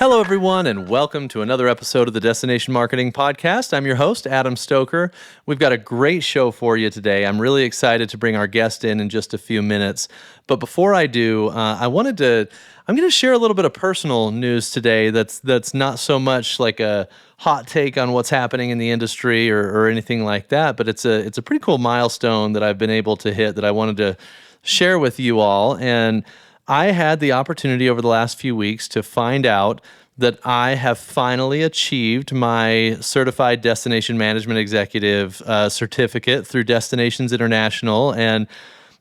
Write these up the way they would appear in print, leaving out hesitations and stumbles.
Hello, everyone, and welcome to another episode of the Destination Marketing Podcast. I'm your host, Adam Stoker. We've got a great show for you today. I'm really excited to bring our guest in just a few minutes. But before I do, I'm going to share a little bit of personal news today that's not so much like a hot take on what's happening in the industry or anything like that, but it's a pretty cool milestone that I've been able to hit that I wanted to share with you all. And I had the opportunity over the last few weeks to find out that I have finally achieved my Certified Destination Management Executive certificate through Destinations International, and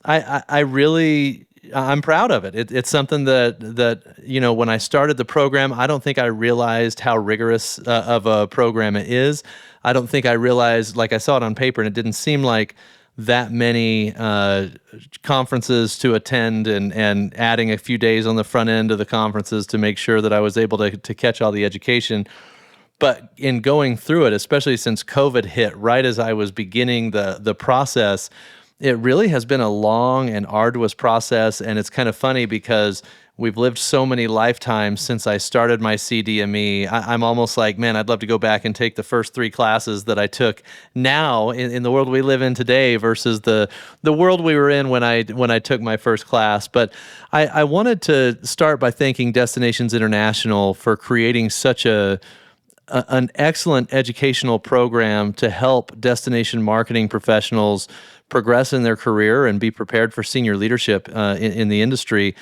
I'm proud of it. It's something that when I started the program, I don't think I realized how rigorous of a program it is. I don't think I realized, like I saw it on paper, and it didn't seem like that many conferences to attend and adding a few days on the front end of the conferences to make sure that I was able to catch all the education. But in going through it, especially since COVID hit right as I was beginning the process, it really has been a long and arduous process. And it's kind of funny because we've lived so many lifetimes since I started my CDME. I'm almost like, man, I'd love to go back and take the first 3 classes that I took now in the world we live in today versus the world we were in when I took my first class. But I wanted to start by thanking Destinations International for creating such an excellent educational program to help destination marketing professionals progress in their career and be prepared for senior leadership in the industry.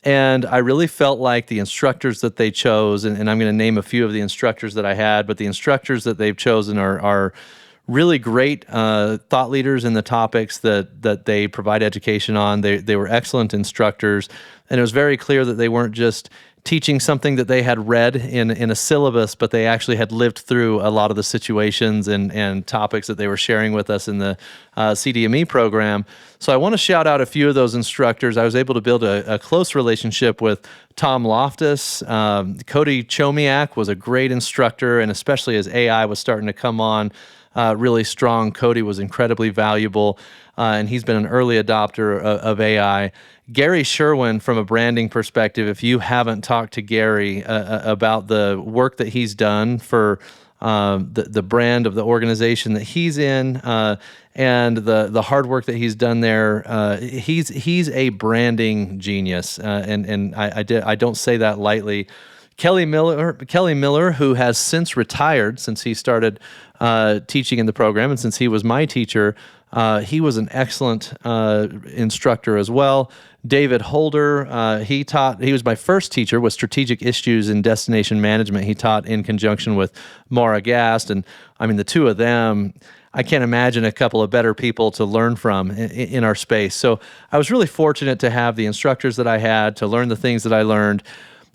And I really felt like the instructors that they chose, and I'm going to name a few of the instructors that I had, but the instructors that they've chosen are really great thought leaders in the topics that they provide education on. They were excellent instructors, and it was very clear that they weren't just teaching something that they had read in a syllabus, but they actually had lived through a lot of the situations and topics that they were sharing with us in the CDME program. So I want to shout out a few of those instructors. I was able to build a close relationship with Tom Loftus. Cody Chomiak was a great instructor, and especially as AI was starting to come on really strong, Cody was incredibly valuable, and he's been an early adopter of AI. Gary Sherwin, from a branding perspective, if you haven't talked to Gary about the work that he's done for the brand of the organization that he's in and the hard work that he's done there, he's a branding genius, and I don't say that lightly. Kelly Miller, who has since retired since he started teaching in the program, and since he was my teacher, he was an excellent instructor as well. David Holder, he was my first teacher with strategic issues in destination management. He taught in conjunction with Mara Gast, and I mean, the two of them, I can't imagine a couple of better people to learn from in our space. So I was really fortunate to have the instructors that I had, to learn the things that I learned.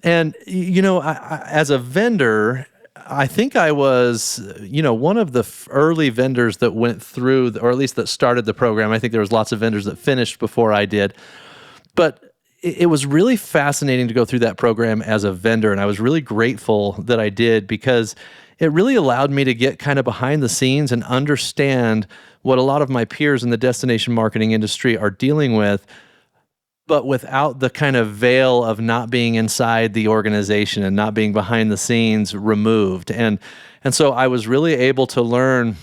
And, as a vendor, I think I was, one of the early vendors that went through, or at least that started the program. I think there was lots of vendors that finished before I did. But it was really fascinating to go through that program as a vendor, and I was really grateful that I did because it really allowed me to get kind of behind the scenes and understand what a lot of my peers in the destination marketing industry are dealing with, but without the kind of veil of not being inside the organization and not being behind the scenes removed. And so I was really able to learn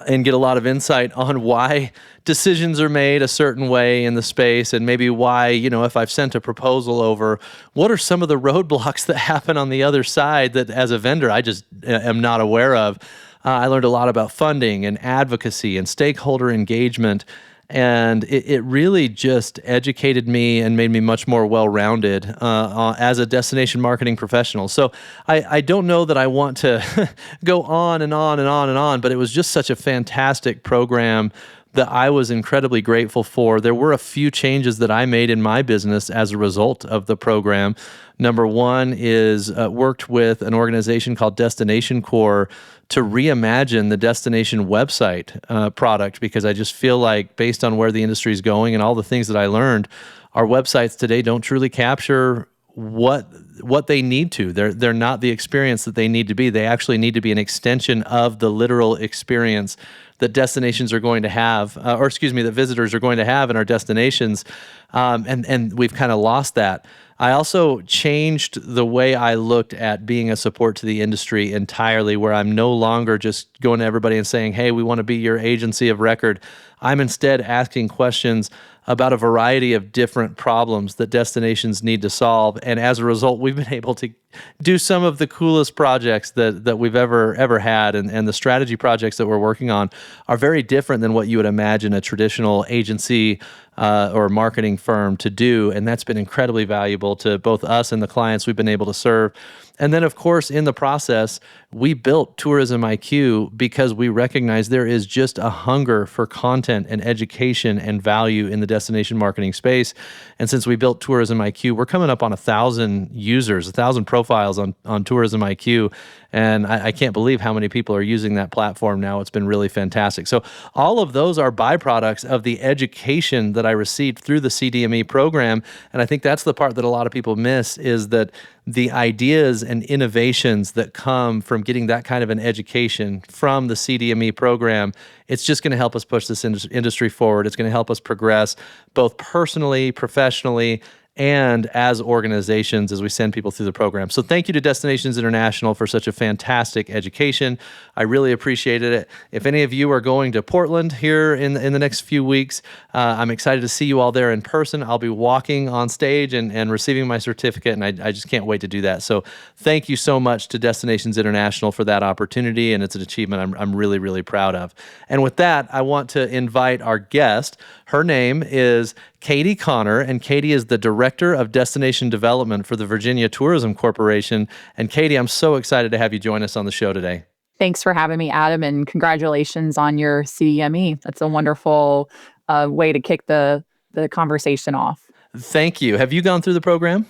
and get a lot of insight on why decisions are made a certain way in the space, and maybe why, if I've sent a proposal over, what are some of the roadblocks that happen on the other side that as a vendor I just am not aware of. I learned a lot about funding and advocacy and stakeholder engagement. And it really just educated me and made me much more well-rounded as a destination marketing professional. So I don't know that I want to go on and on and on and on, but it was just such a fantastic program that I was incredibly grateful for. There were a few changes that I made in my business as a result of the program. Number one is worked with an organization called Destination Core to reimagine the destination website product, because I just feel like, based on where the industry is going and all the things that I learned, our websites today don't truly capture what they need to. They're not the experience that they need to be. They actually need to be an extension of the literal experience that destinations are going to have, that visitors are going to have in our destinations, and we've kind of lost that. I also changed the way I looked at being a support to the industry entirely, where I'm no longer just going to everybody and saying, hey, we want to be your agency of record. I'm instead asking questions about a variety of different problems that destinations need to solve. And as a result, we've been able to do some of the coolest projects that we've ever had. And the strategy projects that we're working on are very different than what you would imagine a traditional agency or marketing firm to do. And that's been incredibly valuable to both us and the clients we've been able to serve. And then, of course, in the process, we built Tourism IQ because we recognize there is just a hunger for content and education and value in the destination marketing space. And since we built Tourism IQ, we're coming up on 1,000 users, 1,000 profiles on Tourism IQ. And I can't believe how many people are using that platform now. It's been really fantastic. So all of those are byproducts of the education that I received through the CDME program. And I think that's the part that a lot of people miss, is that the ideas and innovations that come from getting that kind of an education from the CDME program, it's just going to help us push this industry forward. It's going to help us progress both personally, professionally, and as organizations as we send people through the program. So thank you to Destinations International for such a fantastic education. I really appreciated it. If any of you are going to Portland here in the next few weeks, I'm excited to see you all there in person. I'll be walking on stage and receiving my certificate, and I just can't wait to do that. So thank you so much to Destinations International for that opportunity, and it's an achievement I'm really, really proud of. And with that, I want to invite our guest. Her name is Katie Connor, and Katie is the Director of Destination Development for the Virginia Tourism Corporation. And Katie, I'm so excited to have you join us on the show today. Thanks for having me, Adam, and congratulations on your CDME. That's a wonderful way to kick the conversation off. Thank you. Have you gone through the program?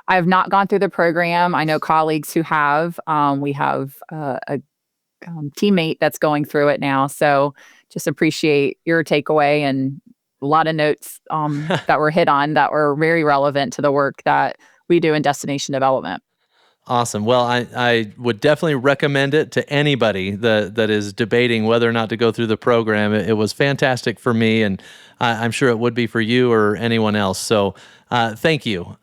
I have not gone through the program. I know colleagues who have. We have a teammate that's going through it now. So just appreciate your takeaway, and a lot of notes that were hit on that were very relevant to the work that we do in destination development. Awesome. Well, I would definitely recommend it to anybody that is debating whether or not to go through the program. It was fantastic for me, and I'm sure it would be for you or anyone else. So thank you.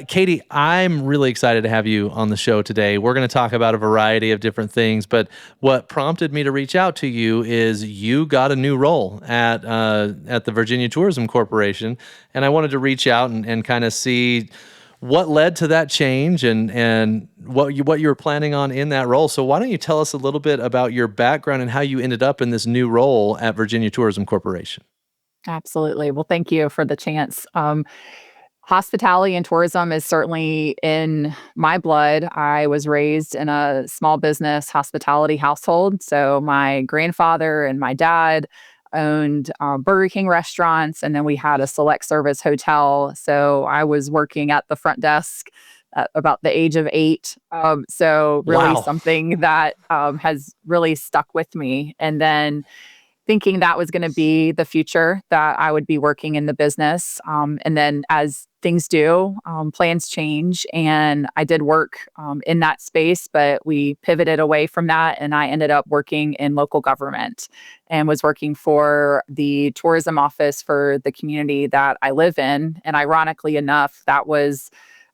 Katie, I'm really excited to have you on the show today. We're going to talk about a variety of different things, but what prompted me to reach out to you is you got a new role at the Virginia Tourism Corporation, and I wanted to reach out and kind of see what led to that change and what you were planning on in that role. So why don't you tell us a little bit about your background and how you ended up in this new role at Virginia Tourism Corporation? Absolutely. Well, thank you for the chance. Hospitality and tourism is certainly in my blood. I was raised in a small business hospitality household. So my grandfather and my dad owned Burger King restaurants, and then we had a select service hotel. So I was working at the front desk at about the age of 8. So really Wow. something that has really stuck with me. And then thinking that was going to be the future, that I would be working in the business. And then as things do, plans change. And I did work in that space, but we pivoted away from that. And I ended up working in local government and was working for the tourism office for the community that I live in. And ironically enough, that was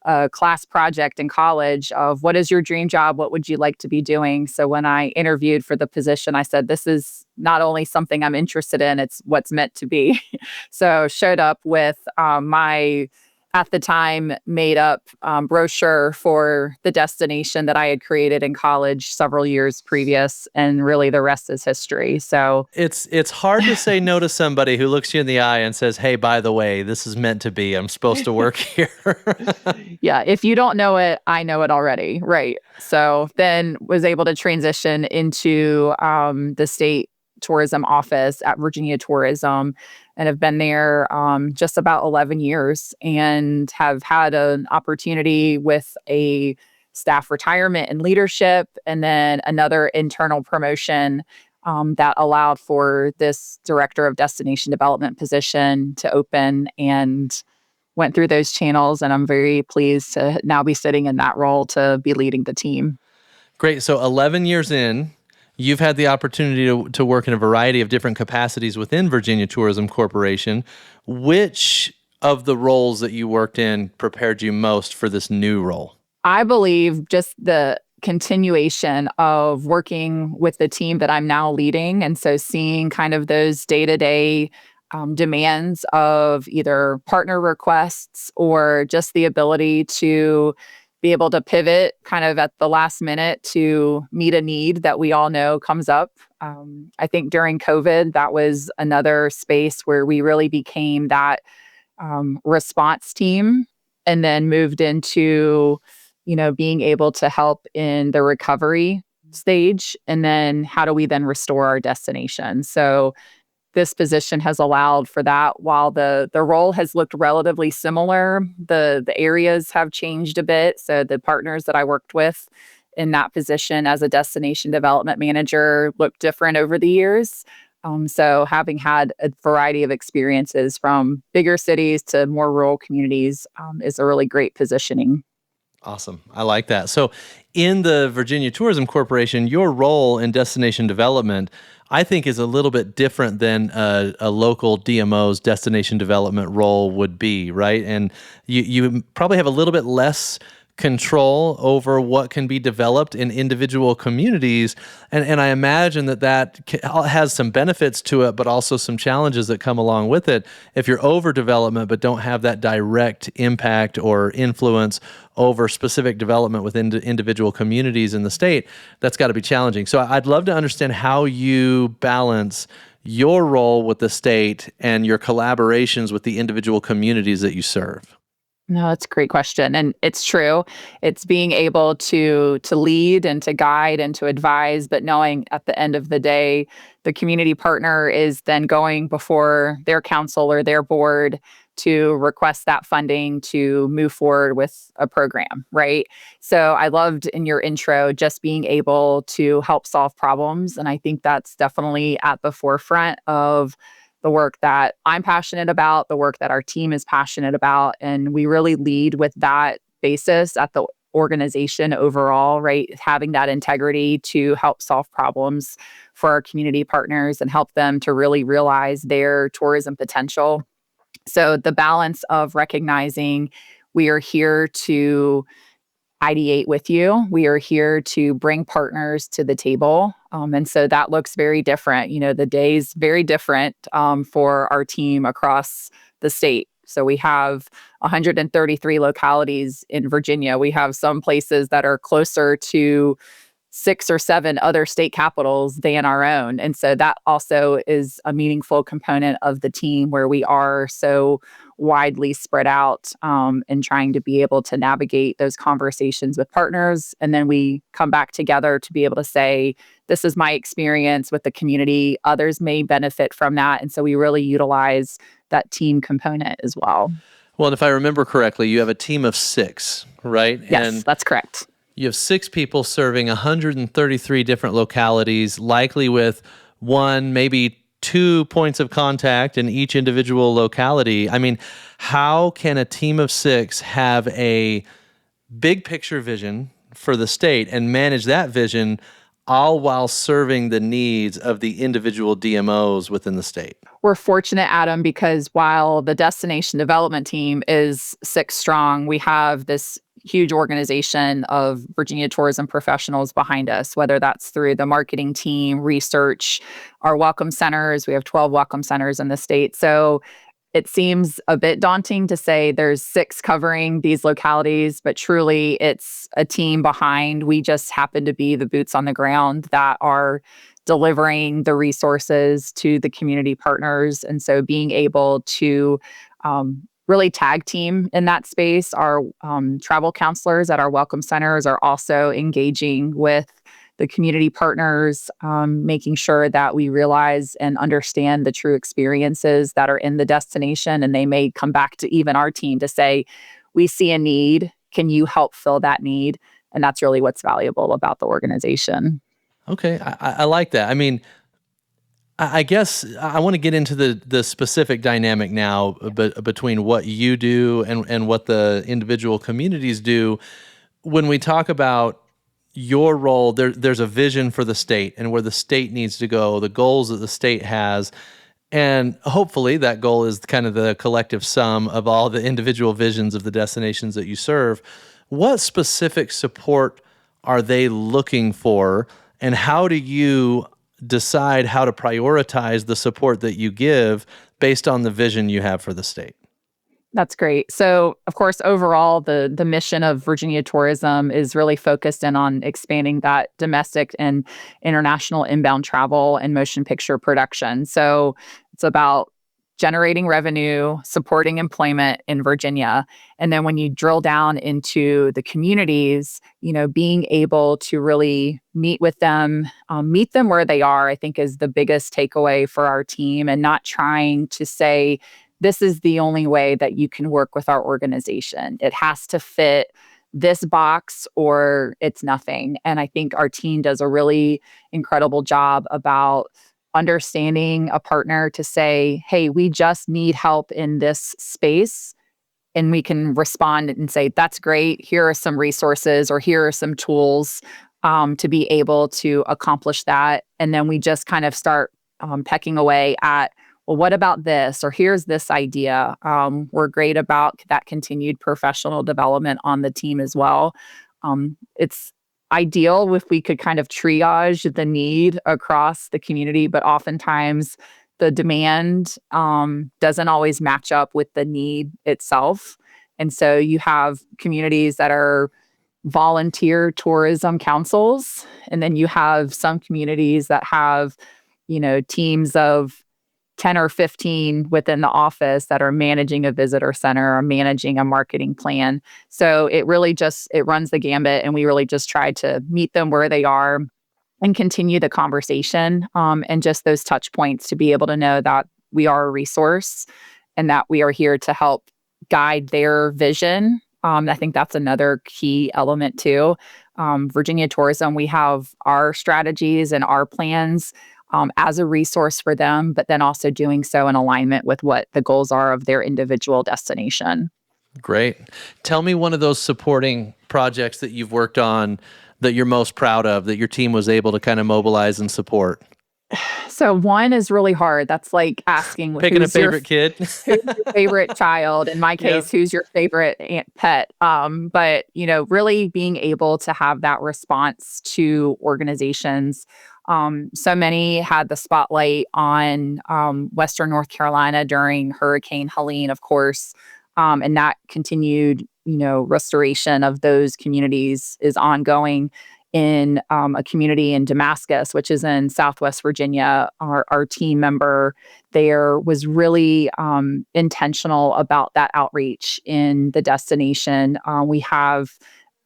a class project in college of what is your dream job? What would you like to be doing? So when I interviewed for the position, I said, this is not only something I'm interested in, it's what's meant to be. So showed up with my, at the time, made up brochure for the destination that I had created in college several years previous. And really the rest is history. So It's hard to say no to somebody who looks you in the eye and says, hey, by the way, this is meant to be. I'm supposed to work here. yeah, if you don't know it, I know it already. Right. So then was able to transition into the state tourism office at Virginia Tourism, and have been there just about 11 years, and have had an opportunity with a staff retirement and leadership, and then another internal promotion that allowed for this director of destination development position to open, and went through those channels. And I'm very pleased to now be sitting in that role to be leading the team. Great. So 11 years in, you've had the opportunity to work in a variety of different capacities within Virginia Tourism Corporation. Which of the roles that you worked in prepared you most for this new role? I believe just the continuation of working with the team that I'm now leading. And so seeing kind of those day to day demands of either partner requests or just the ability to be able to pivot kind of at the last minute to meet a need that we all know comes up. I think during COVID, that was another space where we really became that response team and then moved into, being able to help in the recovery stage. And then how do we then restore our destination? So this position has allowed for that. While the role has looked relatively similar, the areas have changed a bit. So the partners that I worked with in that position as a destination development manager looked different over the years. So having had a variety of experiences from bigger cities to more rural communities is a really great positioning. Awesome. I like that. So, in the Virginia Tourism Corporation, your role in destination development, I think, is a little bit different than a local DMO's destination development role would be, right? And you probably have a little bit less control over what can be developed in individual communities. And I imagine that has some benefits to it, but also some challenges that come along with it. If you're overdevelopment, but don't have that direct impact or influence over specific development within individual communities in the state, that's got to be challenging. So I'd love to understand how you balance your role with the state and your collaborations with the individual communities that you serve. No, that's a great question. And it's true. It's being able to lead and to guide and to advise, but knowing at the end of the day, the community partner is then going before their council or their board to request that funding to move forward with a program, right? So I loved in your intro just being able to help solve problems. And I think that's definitely at the forefront of the work that I'm passionate about, the work that our team is passionate about. And we really lead with that basis at the organization overall, right? Having that integrity to help solve problems for our community partners and help them to really realize their tourism potential. So the balance of recognizing we are here to ideate with you. We are here to bring partners to the table. And so that looks very different. The day's very different for our team across the state. So we have 133 localities in Virginia. We have some places that are closer to 6 or 7 other state capitals than our own. And so that also is a meaningful component of the team where we are so widely spread out and trying to be able to navigate those conversations with partners. And then we come back together to be able to say, this is my experience with the community. Others may benefit from that. And so we really utilize that team component as well. Well, and if I remember correctly, you have a team of 6, right? Yes, that's correct. You have 6 people serving 133 different localities, likely with one, maybe 2 points of contact in each individual locality. I mean, how can a team of 6 have a big picture vision for the state and manage that vision all while serving the needs of the individual DMOs within the state? We're fortunate, Adam, because while the destination development team is 6 strong, we have this huge organization of Virginia tourism professionals behind us, whether that's through the marketing team, research, our welcome centers. We have 12 welcome centers in the state. So it seems a bit daunting to say there's 6 covering these localities, but truly it's a team behind. We just happen to be the boots on the ground that are delivering the resources to the community partners. And so being able to really tag team in that space. Our travel counselors at our welcome centers are also engaging with the community partners, making sure that we realize and understand the true experiences that are in the destination. And they may come back to even our team to say, we see a need. Can you help fill that need? And that's really what's valuable about the organization. Okay, I like that. I mean, I guess I want to get into the specific dynamic now between what you do and what the individual communities do. When we talk about your role, there's a vision for the state and where the state needs to go, the goals that the state has, And hopefully that goal is kind of the collective sum of all the individual visions of the destinations that you serve. What specific support are they looking for? And how do you decide how to prioritize the support that you give based on the vision you have for the state? That's great. So, of course, overall, the mission of Virginia Tourism is really focused in on expanding that domestic and international inbound travel and motion picture production. So, it's about generating revenue, supporting employment in Virginia, and then when you drill down into the communities, being able to really meet them where they are, I think is the biggest takeaway for our team, and not trying to say this is the only way that you can work with our organization. It has to fit this box or it's nothing. And I think our team does a really incredible job about understanding a partner to say, hey, we just need help in this space. And we can respond and say, that's great. Here are some resources or here are some tools to be able to accomplish that. And then we just kind of start pecking away at, well, what about this? Or here's this idea. We're great about that continued professional development on the team as well. It's ideal if we could kind of triage the need across the community, but oftentimes the demand doesn't always match up with the need itself. And so you have communities that are volunteer tourism councils, and then you have some communities that have, teams of 10 or 15 within the office that are managing a visitor center or managing a marketing plan. So it runs the gambit, and we really just try to meet them where they are and continue the conversation, and just those touch points to be able to know that we are a resource and that we are here to help guide their vision. I think that's another key element too. Virginia Tourism, we have our strategies and our plans as a resource for them, but then also doing so in alignment with what the goals are of their individual destination. Great. Tell me one of those supporting projects that you've worked on that you're most proud of, that your team was able to kind of mobilize and support. So one is really hard. That's like asking Picking a favorite kid. who's your favorite child. In my Yep. case, who's your favorite pet? But really being able to have that response to organizations. So many had the spotlight on Western North Carolina during Hurricane Helene, of course, and that continued, restoration of those communities is ongoing. In a community in Damascus, which is in Southwest Virginia, our team member there was really intentional about that outreach in the destination. We have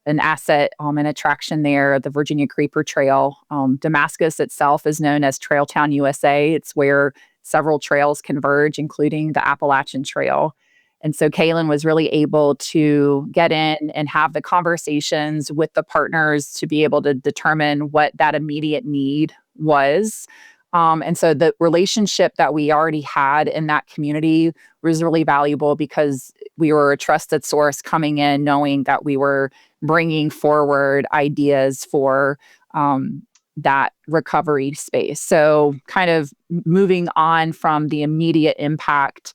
an asset, an attraction there, the Virginia Creeper Trail. Damascus itself is known as Trail Town USA. It's where several trails converge, including the Appalachian Trail. And so Kaylin was really able to get in and have the conversations with the partners to be able to determine what that immediate need was. And so the relationship that we already had in that community was really valuable because we were a trusted source coming in, knowing that we were bringing forward ideas for that recovery space. So kind of moving on from the immediate impact.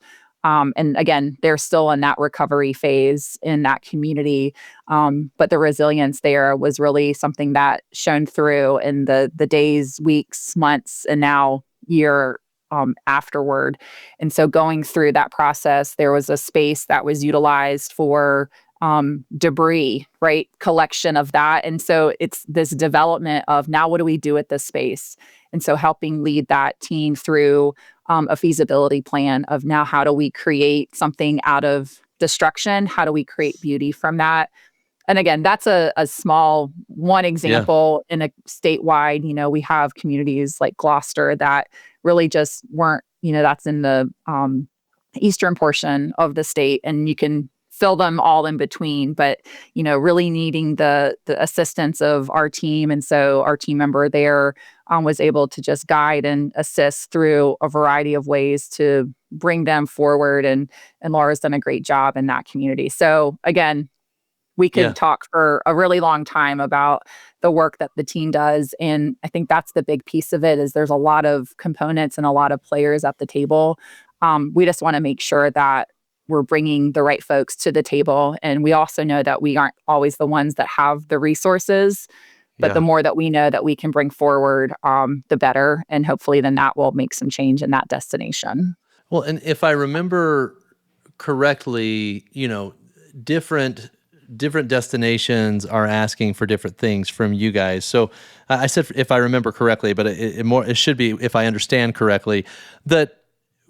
And again, they're still in that recovery phase in that community. But the resilience there was really something that shone through in the days, weeks, months, and now year afterward. And so going through that process, there was a space that was utilized for debris, right? Collection of that. And so it's this development of now what do we do with this space? And so helping lead that team through a feasibility plan of now how do we create something out of destruction? How do we create beauty from that? And again, that's a small one Yeah. example in a statewide. We have communities like Gloucester that really just weren't, that's in the eastern portion of the state, and you can fill them all in between, but really needing the assistance of our team. And so our team member there was able to just guide and assist through a variety of ways to bring them forward. And Laura's done a great job in that community. So again, We Yeah. could talk for a really long time about the work that the team does. And I think that's the big piece of it is there's a lot of components and a lot of players at the table. We just want to make sure that we're bringing the right folks to the table. And we also know that we aren't always the ones that have the resources, but the Yeah. more that we know that we can bring forward, the better. And hopefully then that will make some change in that destination. Well, and if I remember correctly, different different destinations are asking for different things from you guys. So I said if I remember correctly, but it should be if I understand correctly that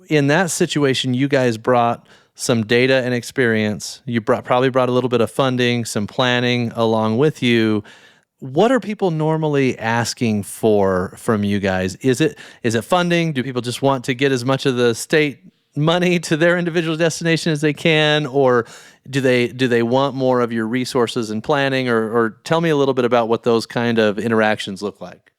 in that situation you guys brought some data and experience. You probably brought a little bit of funding, some planning along with you. What are people normally asking for from you guys? Is it funding? Do people just want to get as much of the state money to their individual destination as they can, or do they want more of your resources and planning? Or tell me a little bit about what those kind of interactions look like.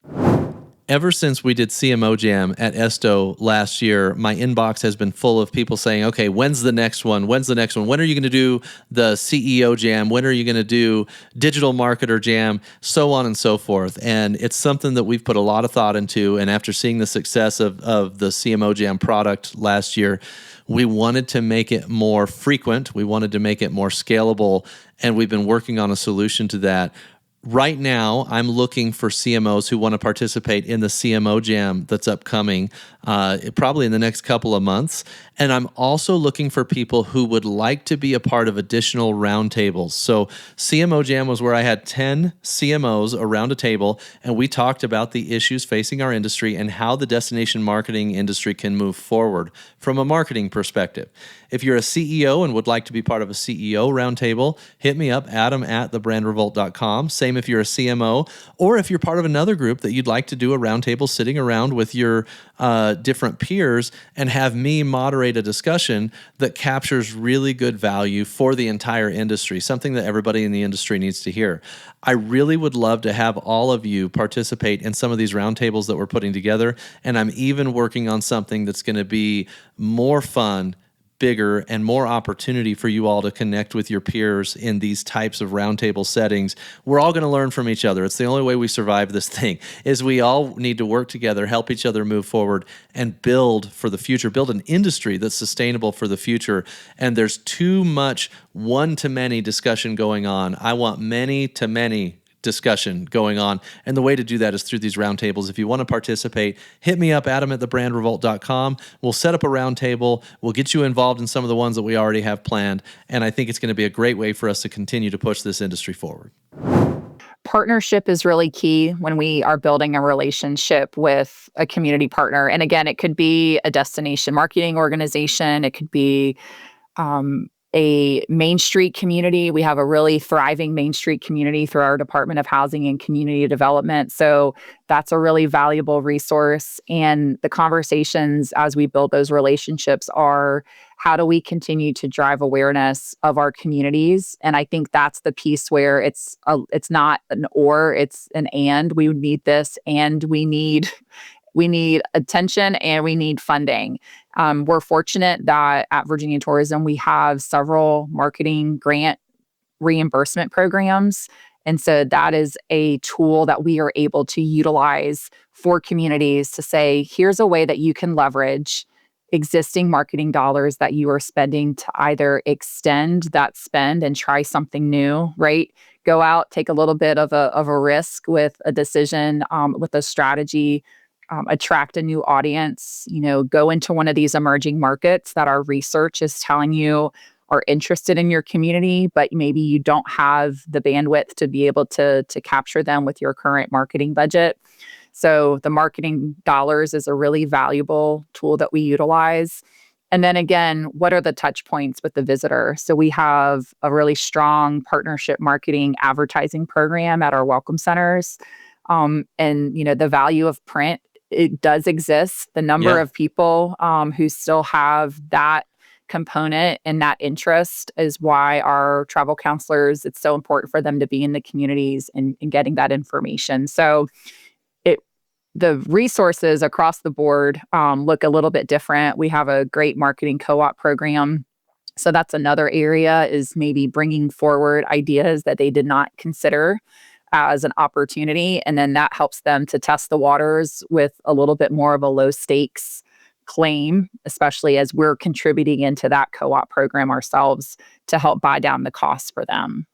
Ever since we did CMO Jam at Esto last year, my inbox has been full of people saying, okay, when's the next one? When's the next one? When are you going to do the CEO Jam? When are you going to do Digital Marketer Jam? So on and so forth. And it's something that we've put a lot of thought into. And after seeing the success of the CMO Jam product last year, we wanted to make it more frequent. We wanted to make it more scalable. And we've been working on a solution to that. Right now, I'm looking for CMOs who want to participate in the CMO Jam that's upcoming, probably in the next couple of months. And I'm also looking for people who would like to be a part of additional roundtables. So CMO Jam was where I had 10 CMOs around a table, and we talked about the issues facing our industry and how the destination marketing industry can move forward from a marketing perspective. If you're a CEO and would like to be part of a CEO roundtable, hit me up, adam@thebrandrevolt.com. Same if you're a CMO, or if you're part of another group that you'd like to do a roundtable sitting around with your different peers and have me moderate a discussion that captures really good value for the entire industry, something that everybody in the industry needs to hear. I really would love to have all of you participate in some of these roundtables that we're putting together, and I'm even working on something that's going to be more fun, bigger, and more opportunity for you all to connect with your peers in these types of roundtable settings. We're all going to learn from each other. It's the only way we survive this thing, is we all need to work together, help each other move forward, and build for the future, build an industry that's sustainable for the future. And there's too much one-to-many discussion going on. I want many-to-many discussion going on. And the way to do that is through these roundtables. If you want to participate, hit me up, adam@thebrandrevolt.com. We'll set up a roundtable. We'll get you involved in some of the ones that we already have planned. And I think it's going to be a great way for us to continue to push this industry forward. Partnership is really key when we are building a relationship with a community partner. And again, it could be a destination marketing organization, it could be a Main Street community. We have a really thriving Main Street community through our Department of Housing and Community Development. So that's a really valuable resource. And the conversations as we build those relationships are, how do we continue to drive awareness of our communities? And I think that's the piece where it's not an or, it's an and. We need this, and we need attention, and we need funding. We're fortunate that at Virginia Tourism, we have several marketing grant reimbursement programs. And so that is a tool that we are able to utilize for communities to say, here's a way that you can leverage existing marketing dollars that you are spending to either extend that spend and try something new, right? Go out, take a little bit of a risk with a decision, with a strategy, attract a new audience, go into one of these emerging markets that our research is telling you are interested in your community, but maybe you don't have the bandwidth to be able to capture them with your current marketing budget. So the marketing dollars is a really valuable tool that we utilize. And then again, what are the touch points with the visitor? So we have a really strong partnership marketing advertising program at our welcome centers. And the value of print, it does exist. The number Yeah. of people who still have that component and that interest is why our travel counselors, it's so important for them to be in the communities and getting that information. So the resources across the board look a little bit different. We have a great marketing co-op program So that's another area, is maybe bringing forward ideas that they did not consider as an opportunity. And then that helps them to test the waters with a little bit more of a low stakes claim, especially as we're contributing into that co op program ourselves to help buy down the costs for them.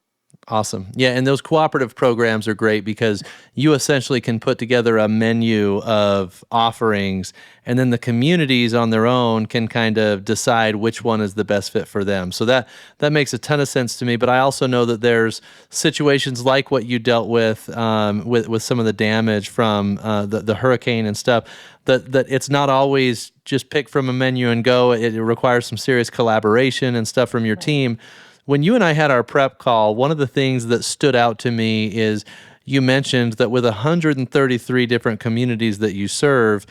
Awesome. Yeah, and those cooperative programs are great because you essentially can put together a menu of offerings, and then the communities on their own can kind of decide which one is the best fit for them. So that makes a ton of sense to me. But I also know that there's situations like what you dealt with some of the damage from the hurricane and stuff. That it's not always just pick from a menu and go. It requires some serious collaboration and stuff from your Right. team. When you and I had our prep call, one of the things that stood out to me is you mentioned that with 133 different communities that you serve,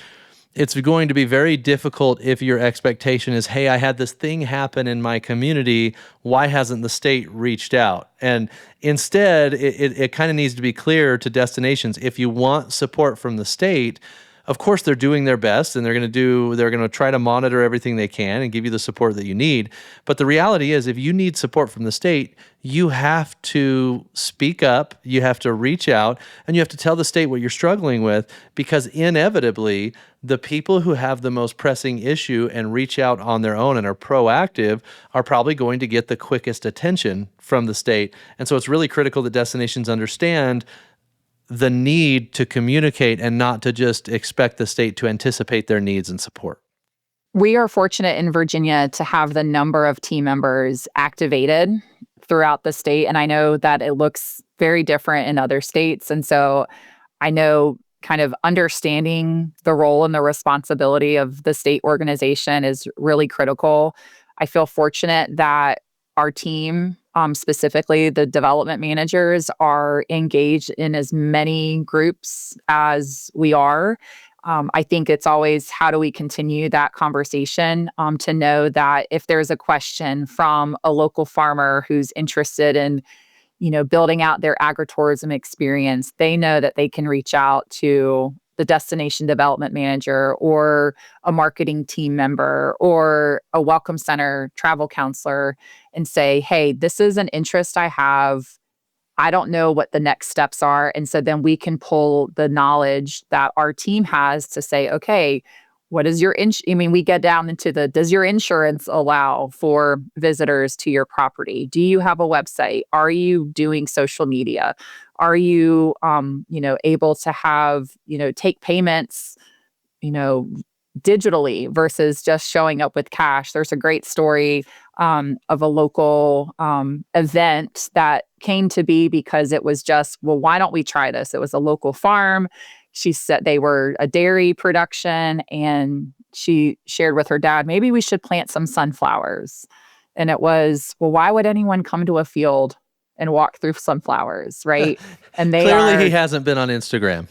it's going to be very difficult if your expectation is, hey, I had this thing happen in my community. Why hasn't the state reached out? And instead, it kind of needs to be clear to destinations. If you want support from the state, of course they're doing their best and they're going to try to monitor everything they can and give you the support that you need. But the reality is if you need support from the state, you have to speak up, you have to reach out, and you have to tell the state what you're struggling with, because inevitably the people who have the most pressing issue and reach out on their own and are proactive are probably going to get the quickest attention from the state. And so it's really critical that destinations understand the need to communicate and not to just expect the state to anticipate their needs and support. We are fortunate in Virginia to have the number of team members activated throughout the state. And I know that it looks very different in other states. And so I know kind of understanding the role and the responsibility of the state organization is really critical. I feel fortunate that our team, specifically the development managers, are engaged in as many groups as we are. I think it's always, how do we continue that conversation, to know that if there's a question from a local farmer who's interested in, building out their agritourism experience, they know that they can reach out to the destination development manager or a marketing team member or a welcome center travel counselor and say, hey, this is an interest I have. I don't know what the next steps are. And so then we can pull the knowledge that our team has to say, okay, what is your I mean, we get down into does your insurance allow for visitors to your property? Do you have a website? Are you doing social media? Are you, able to have, take payments, you know, digitally versus just showing up with cash? There's a great story, of a local event that came to be because it was just, well, why don't we try this? It was a local farm. She said they were a dairy production, and she shared with her dad, maybe we should plant some sunflowers. And it was, well, why would anyone come to a field and walk through sunflowers, right? And they Clearly, he are hasn't been on Instagram.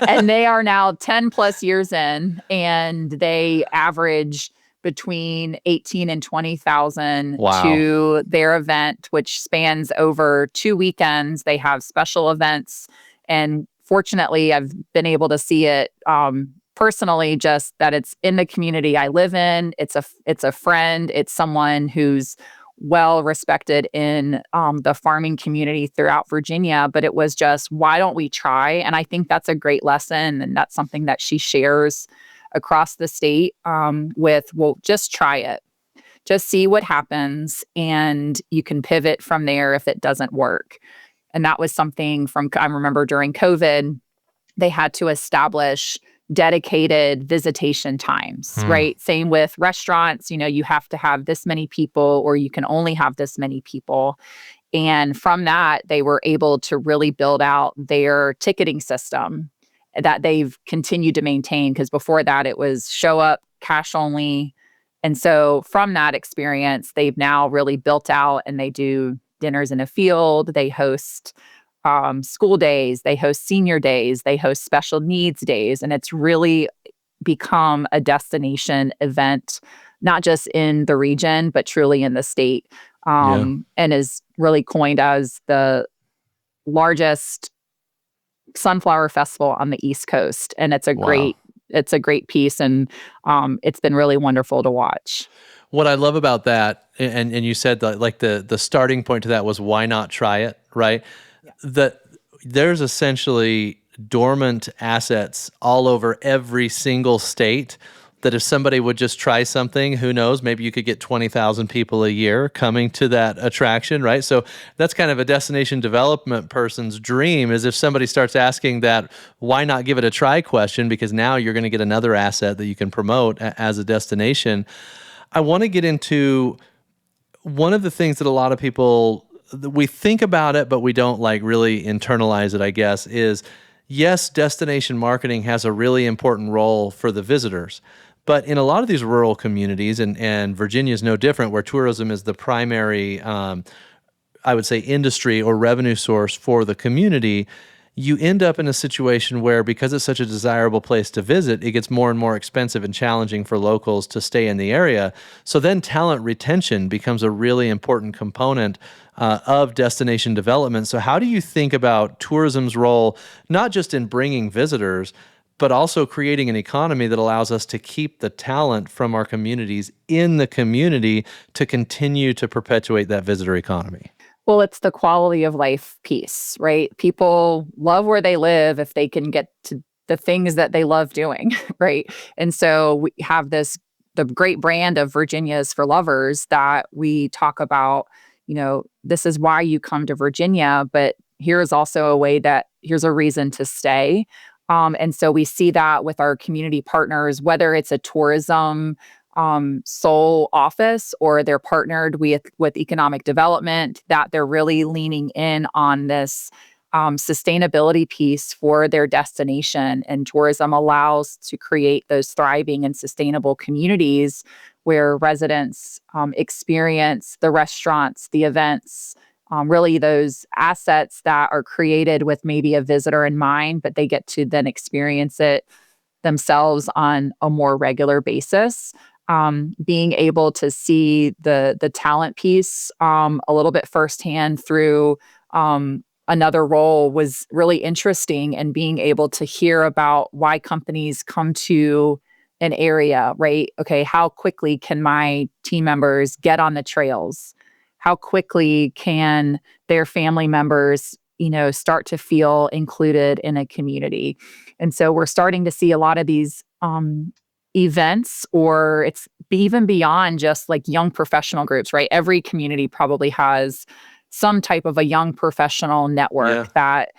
and they are now 10 plus years in, and they average between 18 and 20,000 Wow. to their event, which spans over 2 weekends. They have special events. And fortunately, I've been able to see it, personally, just that it's in the community I live in. It's a friend. It's someone who's well respected in, the farming community throughout Virginia. But it was just, why don't we try? And I think that's a great lesson. And that's something that she shares across the state, with, well, just try it. Just see what happens. And you can pivot from there if it doesn't work. And that was something I remember during COVID, they had to establish dedicated visitation times, Hmm. right? Same with restaurants, you have to have this many people or you can only have this many people. And from that, they were able to really build out their ticketing system that they've continued to maintain, because before that it was show up, cash only. And so from that experience, they've now really built out, and they do dinners in a field, they host, school days, they host senior days, they host special needs days, and it's really become a destination event, not just in the region, but truly in the state, Yeah. and is really coined as the largest sunflower festival on the East Coast. And Wow. it's a great piece, and it's been really wonderful to watch. What I love about that, and you said that like the starting point to that was why not try it, right? Yeah. That there's essentially dormant assets all over every single state that if somebody would just try something, who knows, maybe you could get 20,000 people a year coming to that attraction, right? So that's kind of a destination development person's dream is if somebody starts asking that, why not give it a try question? Because now you're going to get another asset that you can promote as a destination. I want to get into one of the things that a lot of people we think about it but we don't like really internalize it, I guess, is yes, destination marketing has a really important role for the visitors. But in a lot of these rural communities, and Virginia is no different, where tourism is the primary I would say, industry or revenue source for the community, you end up in a situation where, because it's such a desirable place to visit, it gets more and more expensive and challenging for locals to stay in the area. So then talent retention becomes a really important component of destination development. So, how do you think about tourism's role, not just in bringing visitors, but also creating an economy that allows us to keep the talent from our communities in the community to continue to perpetuate that visitor economy? Well, it's the quality of life piece, right? People love where they live if they can get to the things that they love doing, right? And so we have the great brand of Virginia's for Lovers that we talk about, this is why you come to Virginia, but here's also a way that here's a reason to stay. And so we see that with our community partners, whether it's a tourism sole office or they're partnered with economic development, that they're really leaning in on this sustainability piece for their destination. And tourism allows to create those thriving and sustainable communities where residents experience the restaurants, the events, really those assets that are created with maybe a visitor in mind, but they get to then experience it themselves on a more regular basis. Being able to see the talent piece a little bit firsthand through another role was really interesting, and being able to hear about why companies come to an area, right? Okay, how quickly can my team members get on the trails? How quickly can their family members, start to feel included in a community? And so we're starting to see a lot of these events, or it's even beyond just like young professional groups, right? Every community probably has some type of a young professional Yeah. network that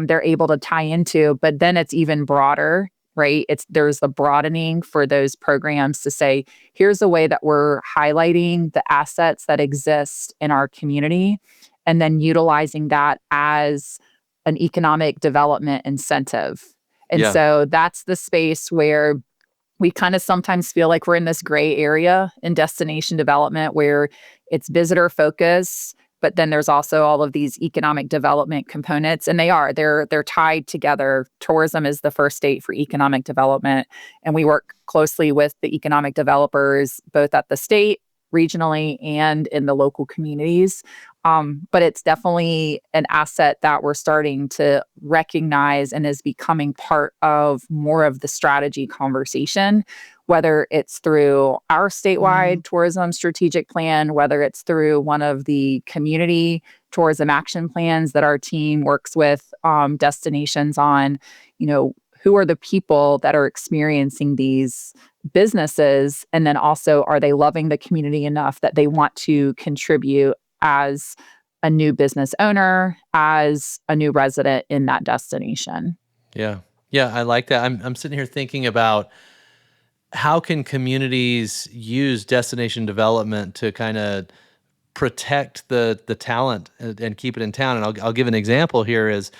they're able to tie into, but then it's even broader, right? There's the broadening for those programs to say, here's a way that we're highlighting the assets that exist in our community, and then utilizing that as an economic development incentive. And Yeah. so that's the space where we kind of sometimes feel like we're in this gray area in destination development where it's visitor focus, but then there's also all of these economic development components, and they're tied together. Tourism is the first state for economic development, and we work closely with the economic developers both at the state, regionally, and in the local communities. But it's definitely an asset that we're starting to recognize and is becoming part of more of the strategy conversation, whether it's through our statewide tourism strategic plan, whether it's through one of the community tourism action plans that our team works with destinations on, who are the people that are experiencing these businesses? And then also, are they loving the community enough that they want to contribute as a new business owner, as a new resident in that destination? Yeah. Yeah, I like that. I'm sitting here thinking about how can communities use destination development to kind of protect the talent and keep it in town. And I'll give an example here is,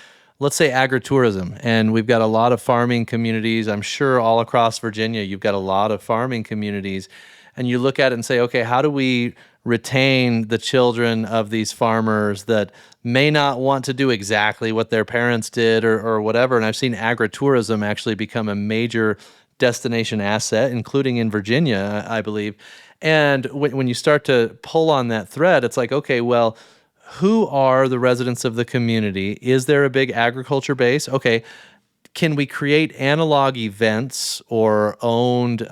let's say, agritourism, and we've got a lot of farming communities. I'm sure all across Virginia you've got a lot of farming communities, and you look at it and say, okay, how do we retain the children of these farmers that may not want to do exactly what their parents did, or whatever? And I've seen agritourism actually become a major destination asset, including in Virginia, I believe. And when you start to pull on that thread, it's like, okay, well, who are the residents of the community? Is there a big agriculture base? Okay, can we create analog events or owned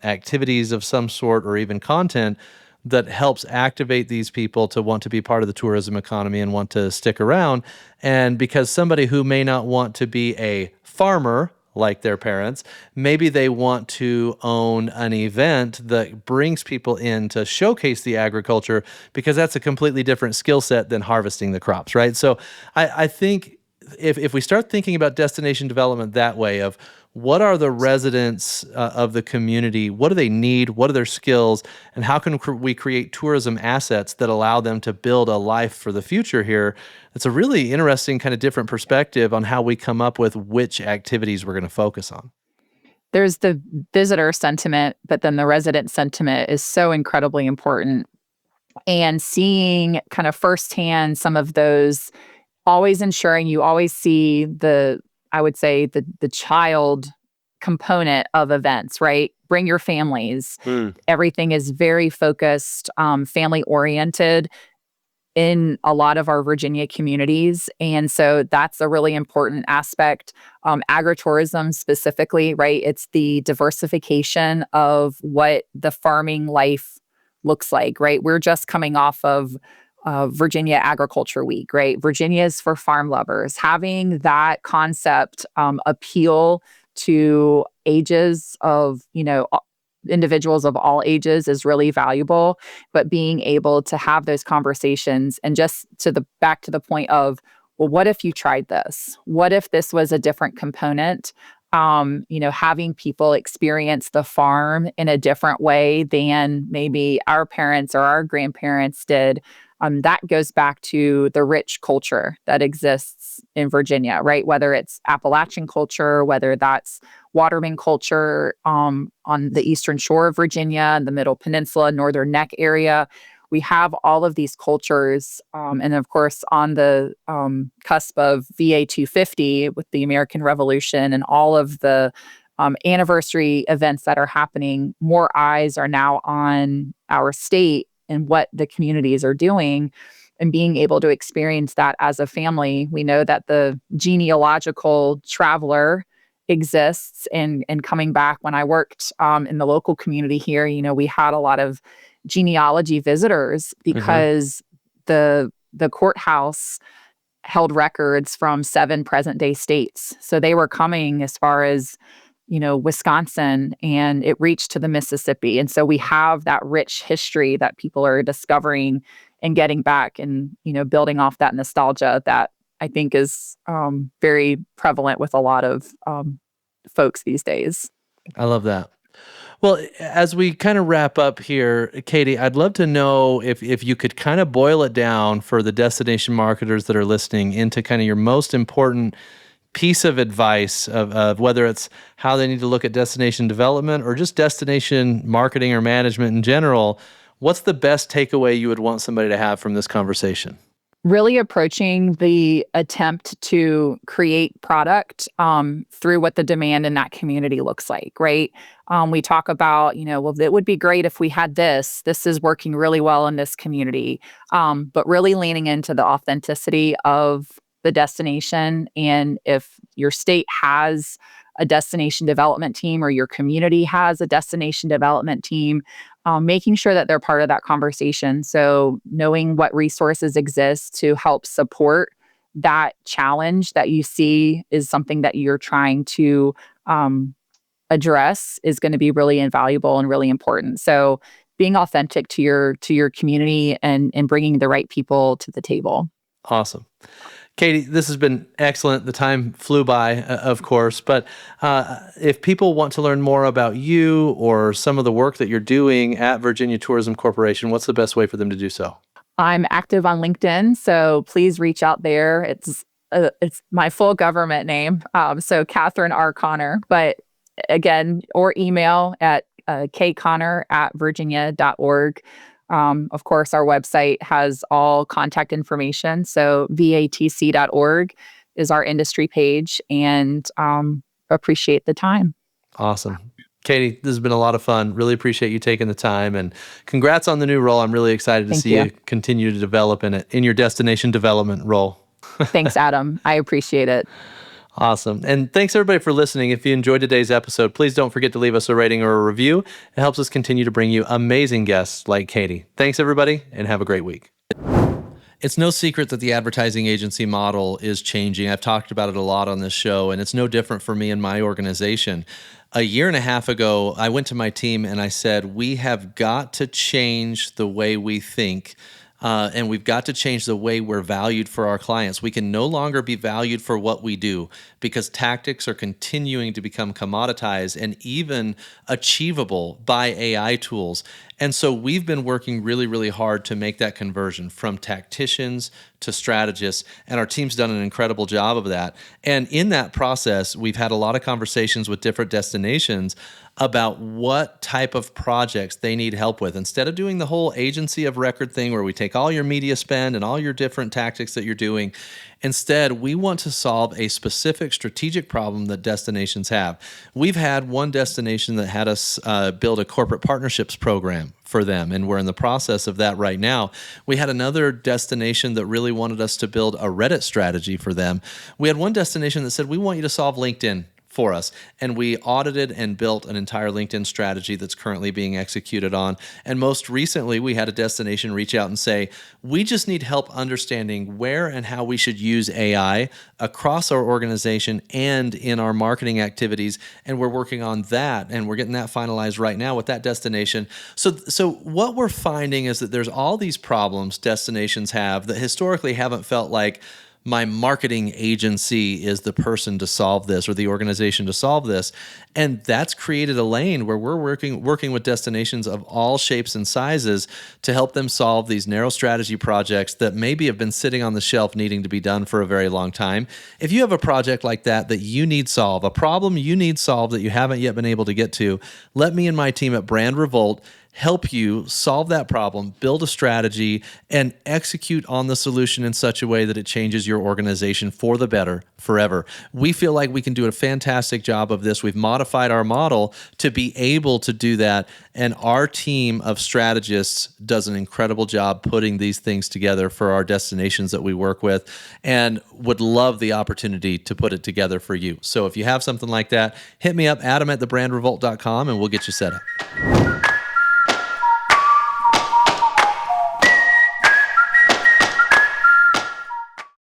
activities of some sort or even content that helps activate these people to want to be part of the tourism economy and want to stick around? And because somebody who may not want to be a farmer like their parents, maybe they want to own an event that brings people in to showcase the agriculture, because that's a completely different skill set than harvesting the crops, right? So I think if we start thinking about destination development that way, of what are the residents of the community, what do they need, what are their skills, and how can we create tourism assets that allow them to build a life for the future here? It's a really interesting kind of different perspective on how we come up with which activities we're going to focus on. There's the visitor sentiment, but then the resident sentiment is so incredibly important. And seeing kind of firsthand some of those, always ensuring you always see I would say the child component of events, right? Bring your families. Mm. Everything is very focused, family oriented in a lot of our Virginia communities. And so that's a really important aspect. Agritourism specifically, right? It's the diversification of what the farming life looks like, right? We're just coming off of Virginia Agriculture Week, right? Virginia is for farm lovers. Having that concept appeal to ages of, individuals of all ages is really valuable. But being able to have those conversations, and just back to the point of, well, what if you tried this? What if this was a different component? Having people experience the farm in a different way than maybe our parents or our grandparents did. That goes back to the rich culture that exists in Virginia, right? Whether it's Appalachian culture, whether that's Waterman culture on the eastern shore of Virginia, the Middle Peninsula, Northern Neck area. We have all of these cultures. And of course, on the cusp of VA 250 with the American Revolution and all of the anniversary events that are happening, more eyes are now on our state and what the communities are doing, and being able to experience that as a family. We know that the genealogical traveler exists, and coming back when I worked in the local community here, we had a lot of genealogy visitors because the courthouse held records from 7 present day states. So they were coming as far as Wisconsin, and it reached to the Mississippi. And so we have that rich history that people are discovering and getting back, and, building off that nostalgia that I think is very prevalent with a lot of folks these days. I love that. Well, as we kind of wrap up here, Katie, I'd love to know if you could kind of boil it down for the destination marketers that are listening into kind of your most important piece of advice of whether it's how they need to look at destination development or just destination marketing or management in general. What's the best takeaway you would want somebody to have from this conversation? Really approaching the attempt to create product through what the demand in that community looks like, right? We talk about, well, it would be great if we had this. This is working really well in this community. But really leaning into the authenticity of the destination. And if your state has a destination development team, or your community has a destination development team, making sure that they're part of that conversation. So knowing what resources exist to help support that challenge that you see is something that you're trying to address is going to be really invaluable and really important. So being authentic to your community and bringing the right people to the table. Awesome. Katie, this has been excellent. The time flew by, of course, but if people want to learn more about you or some of the work that you're doing at Virginia Tourism Corporation, what's the best way for them to do so? I'm active on LinkedIn, so please reach out there. It's my full government name, so Catherine R. Connor, but again, or email at kconnor@virginia.org. Of course, our website has all contact information. So vatc.org is our industry page, and appreciate the time. Awesome. Katie, this has been a lot of fun. Really appreciate you taking the time, and congrats on the new role. I'm really excited to see you continue to develop in your destination development role. Thanks, Adam. I appreciate it. Awesome. And thanks everybody for listening. If you enjoyed today's episode, please don't forget to leave us a rating or a review. It helps us continue to bring you amazing guests like Katie. Thanks everybody, and have a great week. It's no secret that the advertising agency model is changing. I've talked about it a lot on this show, and it's no different for me and my organization. A year and a half ago, I went to my team and I said, we have got to change the way we think. And we've got to change the way we're valued for our clients. We can no longer be valued for what we do because tactics are continuing to become commoditized and even achievable by AI tools. And so we've been working really, really hard to make that conversion from tacticians to strategists, and our team's done an incredible job of that. And in that process, we've had a lot of conversations with different destinations about what type of projects they need help with. Instead of doing the whole agency of record thing where we take all your media spend and all your different tactics that you're doing, instead, we want to solve a specific strategic problem that destinations have. We've had one destination that had us build a corporate partnerships program for them, and we're in the process of that right now. We had another destination that really wanted us to build a Reddit strategy for them. We had one destination that said, we want you to solve LinkedIn for us. And we audited and built an entire LinkedIn strategy that's currently being executed on. And most recently, we had a destination reach out and say, we just need help understanding where and how we should use AI across our organization and in our marketing activities. And we're working on that, and we're getting that finalized right now with that destination. So what we're finding is that there's all these problems destinations have that historically haven't felt like my marketing agency is the person to solve this or the organization to solve this. And that's created a lane where we're working with destinations of all shapes and sizes to help them solve these narrow strategy projects that maybe have been sitting on the shelf needing to be done for a very long time. If you have a project like that you need solved, a problem you need solved that you haven't yet been able to get to, let me and my team at Brand Revolt help you solve that problem, build a strategy, and execute on the solution in such a way that it changes your organization for the better forever. We feel like we can do a fantastic job of this. We've modified our model to be able to do that, and our team of strategists does an incredible job putting these things together for our destinations that we work with, and would love the opportunity to put it together for you. So if you have something like that, hit me up, Adam@thebrandrevolt.com, and we'll get you set up.